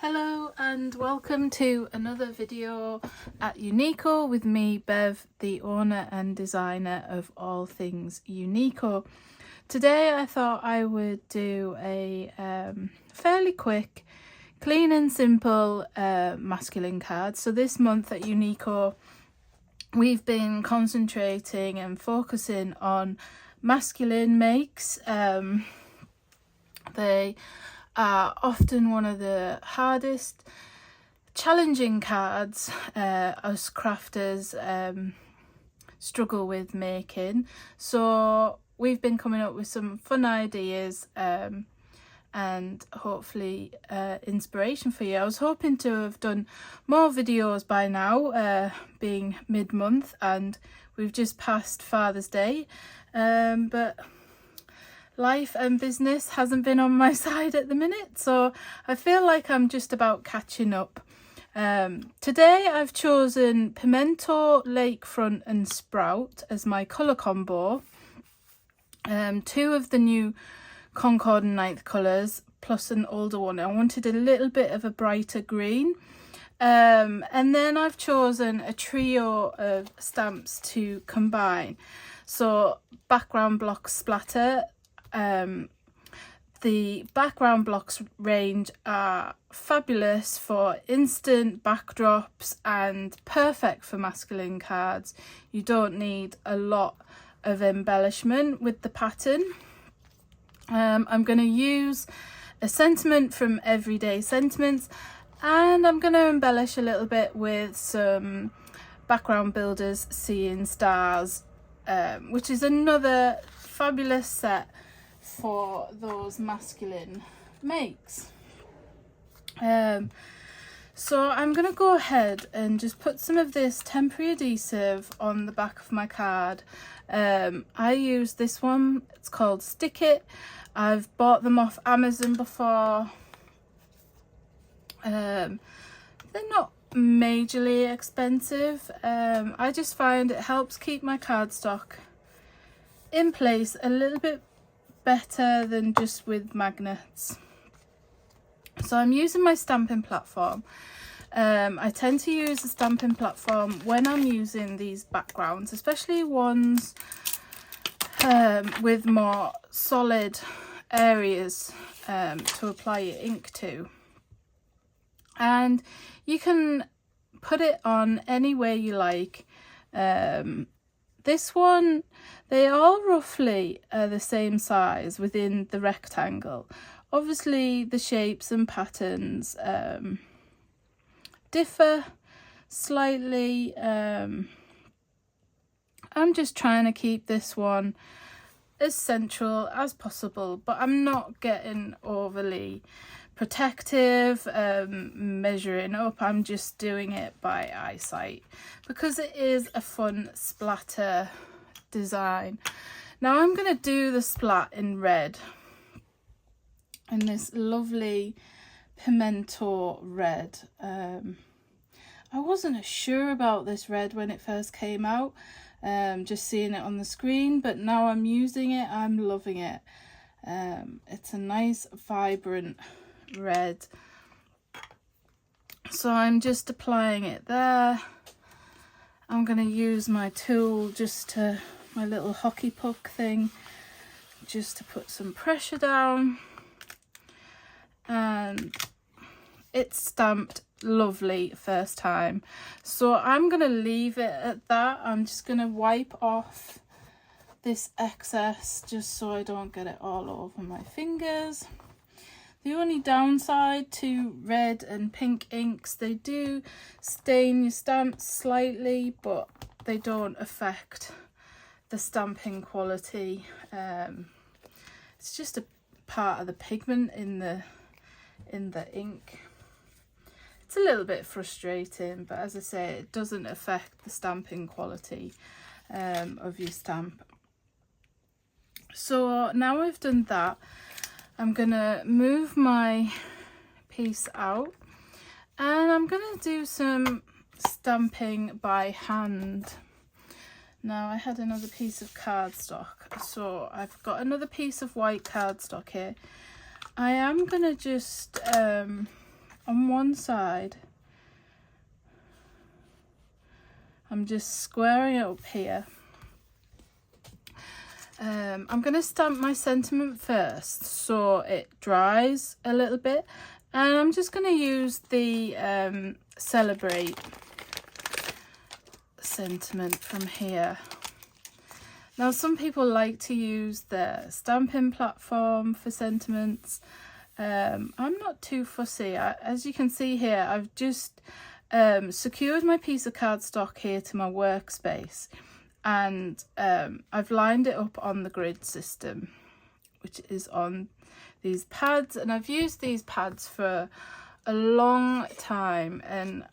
Hello and welcome to another video at Uniko with me, Bev, the owner and designer of all things Uniko. Today I thought I would do a fairly quick, clean and simple masculine card. So this month at Uniko we've been concentrating and focusing on masculine makes. They are often one of the hardest, challenging cards us crafters struggle with making. So we've been coming up with some fun ideas and hopefully inspiration for you. I was hoping to have done more videos by now, being mid-month, and we've just passed Father's Day, but life and business hasn't been on my side at the minute, so I feel like I'm just about catching up. Today I've chosen Pimento, Lakefront and Sprout as my colour combo. Two of the new Concord and Ninth colours plus an older one. I wanted a little bit of a brighter green. And then I've chosen a trio of stamps to combine. So Background Block Splatter. The Background Blocks range are fabulous for instant backdrops and perfect for masculine cards. You don't need a lot of embellishment with the pattern. I'm going to use a sentiment from Everyday Sentiments, and I'm going to embellish a little bit with some Background Builders Seeing Stars, which is another fabulous set for those masculine makes. So I'm going to go ahead and just put some of this temporary adhesive on the back of my card. I use this one, it's called Stick It. I've bought them off Amazon before. They're not majorly expensive. I just find it helps keep my cardstock in place a little bit better than just with magnets. So I'm using my stamping platform. I tend to use the stamping platform when I'm using these backgrounds, especially ones with more solid areas to apply your ink to. And you can put it on any way you like. This one, they all roughly are the same size within the rectangle. Obviously the shapes and patterns differ slightly. I'm just trying to keep this one as central as possible, but I'm not getting overly protective, measuring up. I'm just doing it by eyesight because it is a fun splatter design. Now I'm going to do the splat in red, in this lovely pimento red. I wasn't sure about this red when it first came out, just seeing it on the screen, but now I'm using it, I'm loving it. It's a nice vibrant red, so I'm just applying it there. I'm going to use my tool, my little hockey puck thing, just to put some pressure down, and it's stamped lovely first time, so I'm going to leave it at that. I'm just going to wipe off this excess just so I don't get it all over my fingers. The only downside to red and pink inks, they do stain your stamps slightly, but they don't affect the stamping quality. It's just a part of the pigment in the ink. It's a little bit frustrating, but as I say, it doesn't affect the stamping quality of your stamp. So now I've done that, I'm gonna move my piece out and I'm gonna do some stamping by hand. Now I had another piece of cardstock, so I've got another piece of white cardstock here. I am gonna just on one side. I'm just squaring it up here. I'm going to stamp my sentiment first so it dries a little bit, and I'm just going to use the Celebrate sentiment from here. Now, some people like to use the stamping platform for sentiments. I'm not too fussy. As you can see here, I've just secured my piece of cardstock here to my workspace, and I've lined it up on the grid system, which is on these pads, and I've used these pads for a long time and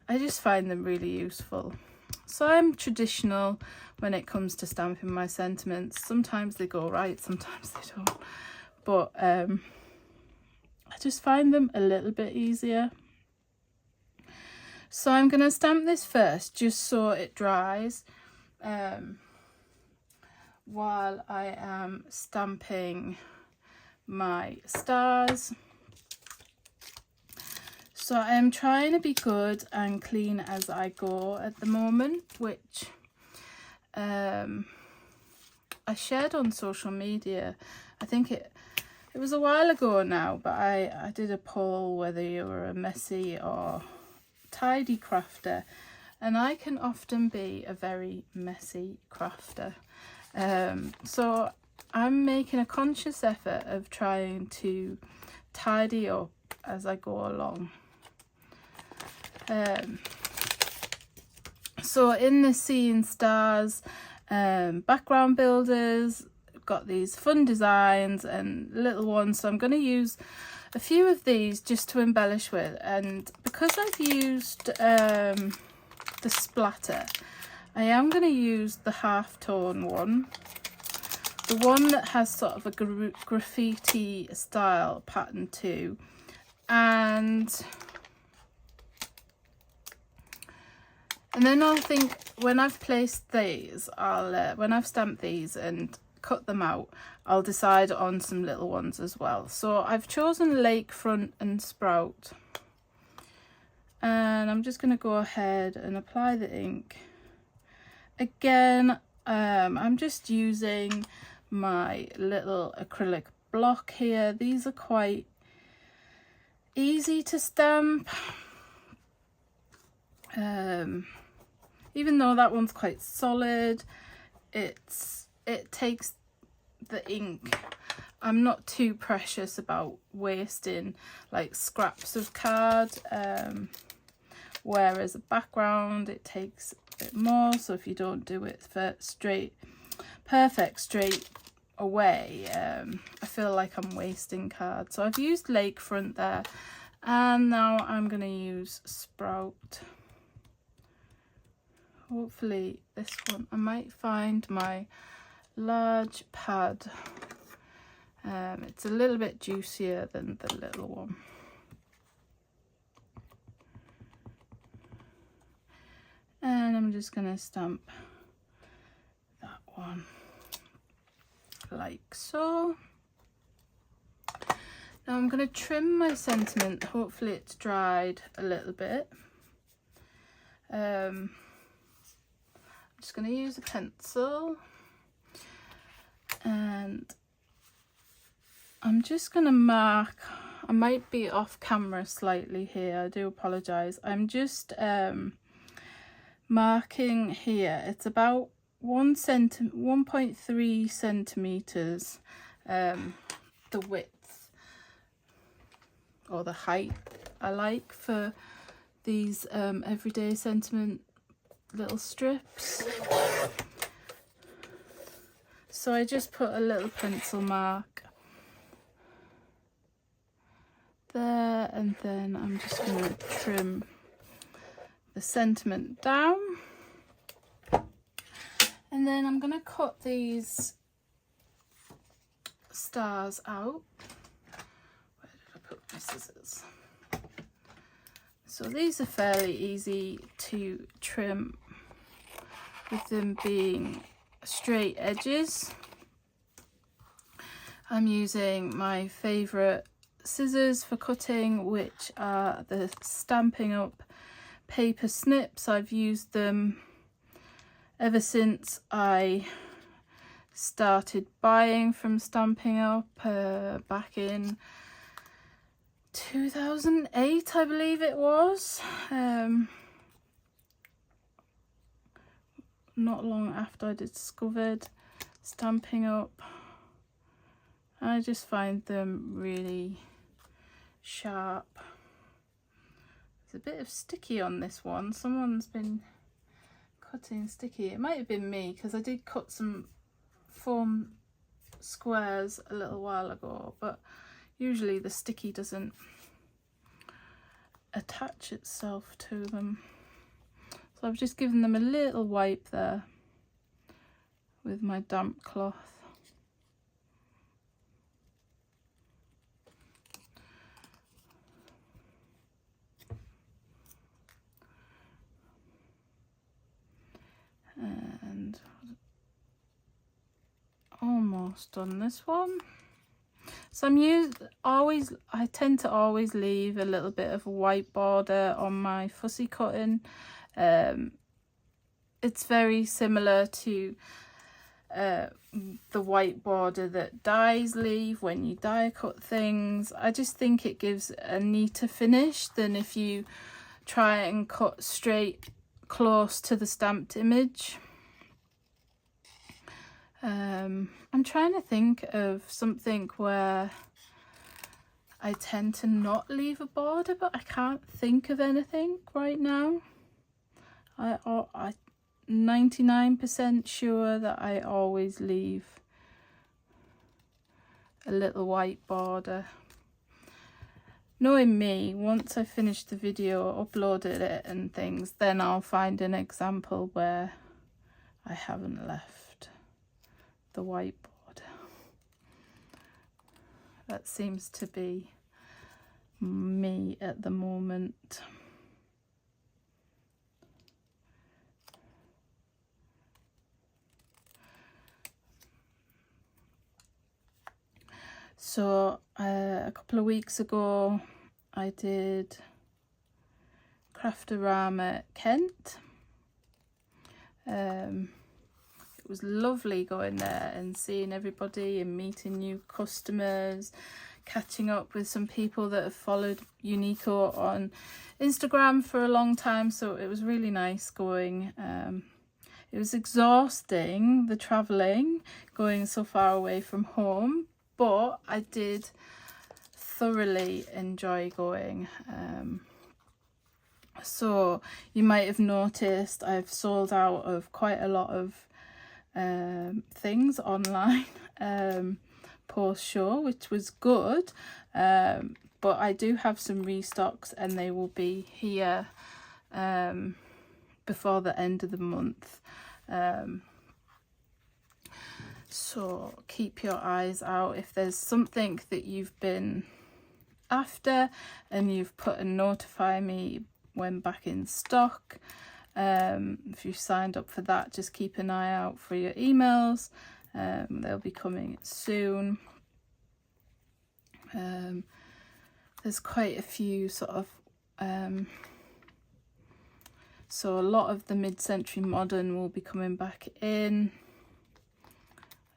I just find them really useful. So I'm traditional when it comes to stamping my sentiments. Sometimes they go right, sometimes they don't, but I just find them a little bit easier. So I'm going to stamp this first just so it dries while I am stamping my stars. So I'm trying to be good and clean as I go at the moment, which I shared on social media. I think it was a while ago now, but I did a poll whether you were a messy or tidy crafter, and I can often be a very messy crafter. So I'm making a conscious effort of trying to tidy up as I go along. So in the Seeing Stars background builders, got these fun designs and little ones, so I'm going to use a few of these just to embellish with. And because I've used the Splatter, I am going to use the half-tone one, the one that has sort of a graffiti style pattern too. And then I think when I've placed these, when I've stamped these and cut them out, I'll decide on some little ones as well. So I've chosen Lakefront and Sprout, and I'm just going to go ahead and apply the ink. Again, I'm just using my little acrylic block here. These are quite easy to stamp. Even though that one's quite solid, it takes the ink. I'm not too precious about wasting like scraps of card, whereas a background, it takes a bit more. So if you don't do it for perfect straight away, I feel like I'm wasting card. So I've used Lakefront there, and now I'm going to use Sprout. Hopefully this one, I might find my large pad. It's a little bit juicier than the little one. And I'm just going to stamp that one like so. Now I'm going to trim my sentiment. Hopefully it's dried a little bit. I'm just going to use a pencil, and I'm just going to mark. I might be off camera slightly here, I do apologise. I'm just marking here. It's about 1.3 centimetres, the width or the height I like for these everyday sentiment little strips. So I just put a little pencil mark there, and then I'm just going to trim the sentiment down, and then I'm going to cut these stars out. Where did I put my scissors? So these are fairly easy to trim with them being straight edges. I'm using my favourite scissors for cutting, which are the Stampin' Up paper snips. I've used them ever since I started buying from Stampin' Up back in 2008, I believe it was. Not long after I discovered Stampin' Up. I just find them really sharp. There's a bit of sticky on this one. Someone's been cutting sticky. It might have been me, because I did cut some foam squares a little while ago, but usually the sticky doesn't attach itself to them. So I've just given them a little wipe there with my damp cloth. And almost done this one. So I tend to always leave a little bit of a white border on my fussy cutting. It's very similar to the white border that dies leave when you die cut things. I just think it gives a neater finish than if you try and cut straight close to the stamped image. I'm trying to think of something where I tend to not leave a border, but I can't think of anything right now. I'm 99% sure that I always leave a little white border. Knowing me, once I finish the video, uploaded it and things, then I'll find an example where I haven't left the white border. That seems to be me at the moment. So a couple of weeks ago I did Craftorama Kent. It was lovely going there and seeing everybody and meeting new customers, catching up with some people that have followed Uniko on Instagram for a long time, so it was really nice going. It was exhausting, the travelling, going so far away from home, but I did thoroughly enjoy going. So you might have noticed I've sold out of quite a lot of things online post-show, which was good, but I do have some restocks and they will be here before the end of the month. So keep your eyes out. If there's something that you've been after and you've put a notify me when back in stock, if you signed up for that, just keep an eye out for your emails. They'll be coming soon. There's quite a few sort of so a lot of the mid-century modern will be coming back in.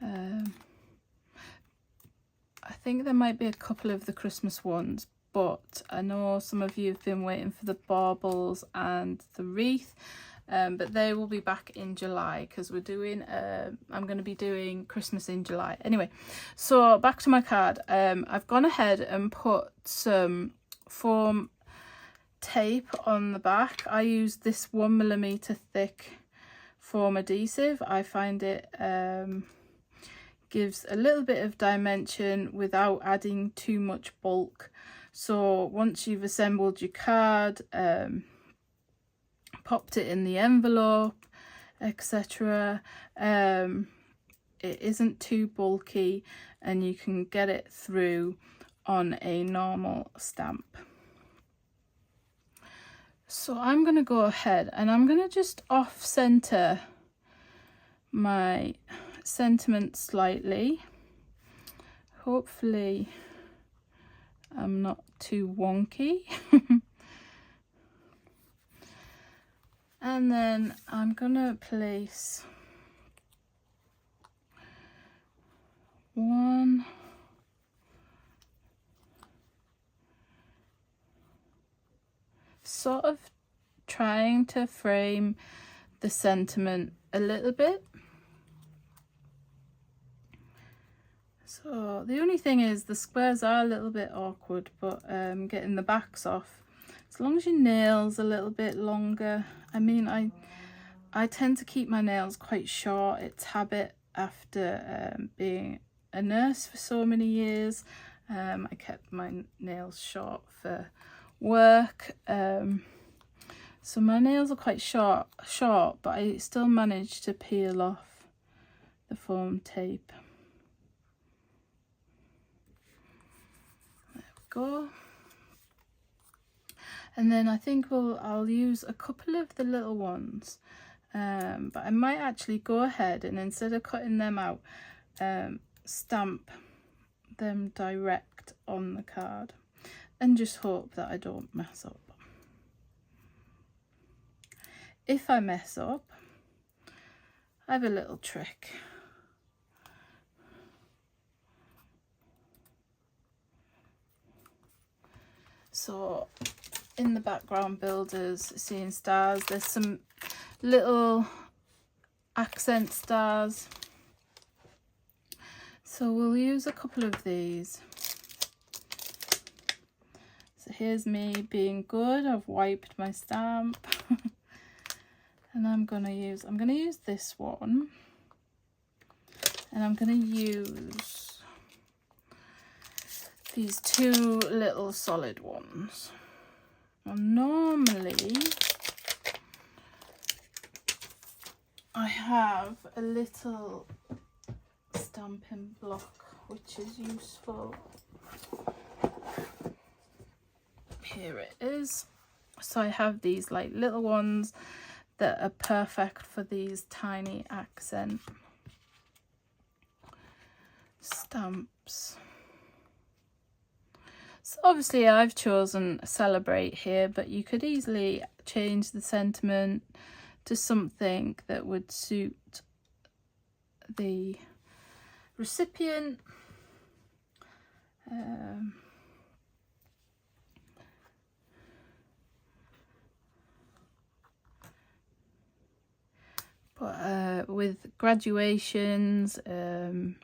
I think there might be a couple of the Christmas ones, but I know some of you have been waiting for the baubles and the wreath, but they will be back in July because we're doing I'm going to be doing Christmas in July. Anyway, so back to my card. I've gone ahead and put some foam tape on the back. I use this 1mm thick foam adhesive. I find it gives a little bit of dimension without adding too much bulk. So once you've assembled your card, popped it in the envelope, etc., it isn't too bulky and you can get it through on a normal stamp. So I'm going to go ahead and I'm going to just off center my sentiment slightly. Hopefully I'm not too wonky. And then I'm gonna place one, sort of trying to frame the sentiment a little bit. So the only thing is the squares are a little bit awkward, but getting the backs off, as long as your nails a little bit longer. I mean, I tend to keep my nails quite short. It's habit after being a nurse for so many years. I kept my nails short for work, so my nails are quite short, but I still managed to peel off the foam tape. There we go. And then I think I'll use a couple of the little ones, but I might actually go ahead and instead of cutting them out, stamp them direct on the card and just hope that I don't mess up. If I mess up, I have a little trick. So in the background builders, seeing stars, there's some little accent stars. So we'll use a couple of these. So here's me being good. I've wiped my stamp. And I'm gonna use this one. And I'm gonna use these two little solid ones. Now, normally I have a little stamping block which is useful. Here it is. So I have these like little ones that are perfect for these tiny accent stamps. So obviously I've chosen Celebrate here, but you could easily change the sentiment to something that would suit the recipient. But with graduations and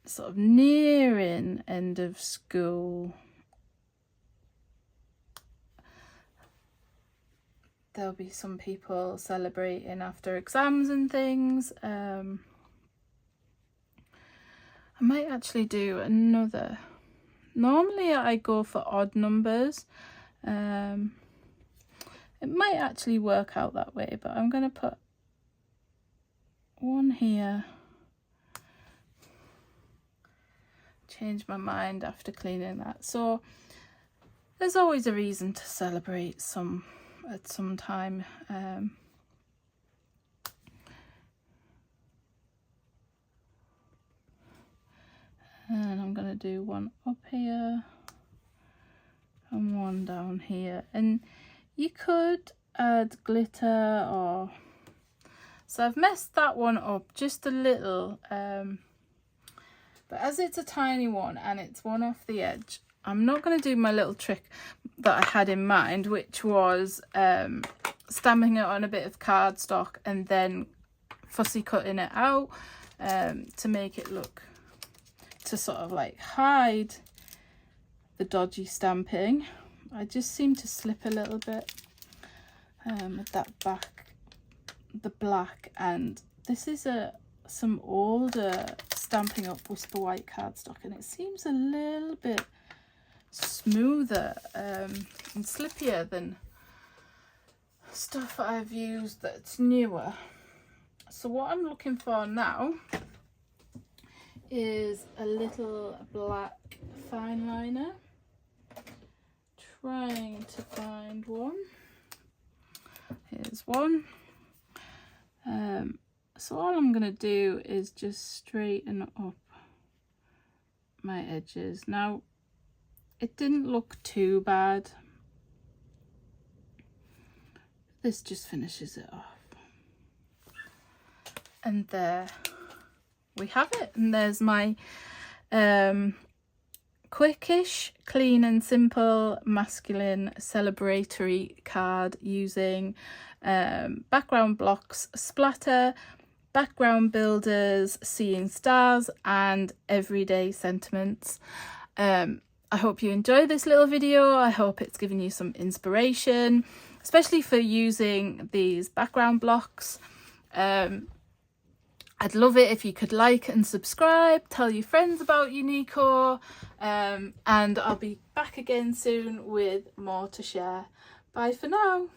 sort of nearing end of school, there'll be some people celebrating after exams and things. I might actually do another. Normally I go for odd numbers. It might actually work out that way, but I'm going to put one here. Change my mind after cleaning that. So there's always a reason to celebrate at some time. And I'm going to do one up here and one down here. And you could add glitter or... So I've messed that one up just a little. But as it's a tiny one and it's one off the edge, I'm not going to do my little trick that I had in mind, which was stamping it on a bit of cardstock and then fussy cutting it out to make it look, to sort of like hide the dodgy stamping. I just seem to slip a little bit with that the black, and this is some older Stampin' Up Whisper White cardstock, and it seems a little bit smoother and slippier than stuff I've used that's newer. So what I'm looking for now is a little black fine liner. Trying to find one. Here's one. So all I'm going to do is just straighten up my edges. Now, it didn't look too bad. This just finishes it off. And there we have it. And there's my quickish, clean and simple masculine celebratory card using background blocks, Splatter, background builders, seeing stars and everyday sentiments. I hope you enjoy this little video. I hope it's given you some inspiration, especially for using these background blocks. I'd love it if you could like and subscribe, tell your friends about Uniko, and I'll be back again soon with more to share. Bye for now.